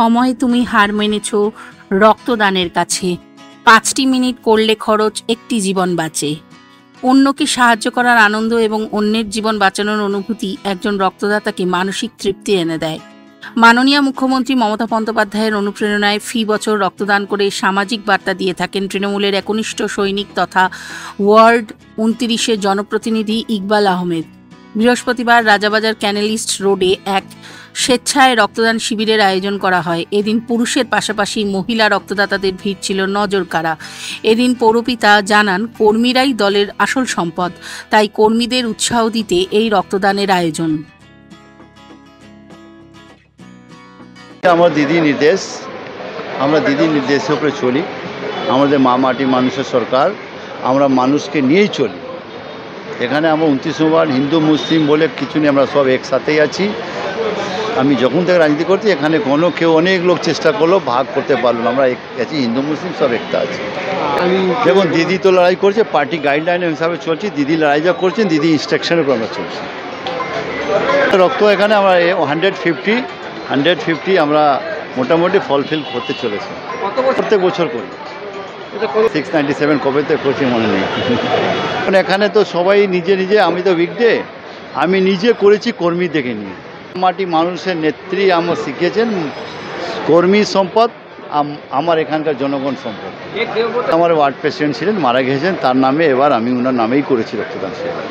সময় তুমি হার মেনেছ রক্তদানের কাছে। 5টি মিনিট করলে খরচ, একটি জীবন বাঁচে। অন্যকে সাহায্য করার আনন্দ এবং অন্যের জীবন বাঁচানোর অনুভূতি একজন রক্তদাতাকে মানসিক তৃপ্তি এনে দেয়। মাননীয় মুখ্যমন্ত্রী মমতা বন্দ্যোপাধ্যায়ের অনুপ্রেরণায় ফি বছর রক্তদান করে সামাজিক বার্তা দিয়ে থাকেন তৃণমূলের একনিষ্ঠ সৈনিক তথা ওয়ার্ড 29-এর জনপ্রতিনিধি ইকবাল আহমেদ। বৃহস্পতিবার রাজাবাজার ক্যানেলিস্ট রোডে এক স্বেচ্ছায় রক্তদান শিবিরের আয়োজন করা হয়। এদিন পুরুষের পাশাপাশি মহিলা রক্তদাতাদের ভিড় ছিল নজর কাড়া। এদিন পৌরপিতা জানান, কর্মীরাই দলের আসল সম্পদ, তাই কর্মীদের উৎসাহ দিতে এই রক্তদানের আয়োজন। আমার দিদি নির্দেশ, আমরা দিদি নির্দেশের উপরে চলি। আমাদের মা মাটি মানুষের সরকার, আমরা মানুষকে নিয়েই চলি। এখানে আমরা 29 ওয়ার্ড হিন্দু মুসলিম বলে কিছু নেই, আমরা সব একসাথেই আছি। আমি যখন থেকে রাজনীতি করছি এখানে কেউ অনেক লোক চেষ্টা করলো, ভাগ করতে পারলো না। আমরা আছি হিন্দু মুসলিম সব একটা আছি। দেখুন, দিদি তো লড়াই করছে, পার্টি গাইডলাইনের হিসাবে চলছি। দিদি লড়াই যা করছেন, দিদি ইনস্ট্রাকশনের উপর আমরা চলছি। রক্ত এখানে আমরা 150 আমরা মোটামুটি ফলফিল করতে চলেছি। প্রত্যেক বছর করি। 697 কবে থেকে করছি মনে নেই। এখানে তো সবাই নিজে নিজে, আমি তো উইকডে, আমি নিজে করেছি কর্মী দেখে নিয়ে। মাটি মানুষের নেত্রী আমার শিখিয়েছেন, কর্মী সম্পদ আমার এখানকার জনগণ সম্পদ। আমার ওয়ার্ড প্রেসিডেন্ট ছিলেন, মারা গেছেন, তার নামে এবার আমি ওনার নামেই করেছি রক্তদান শিবির।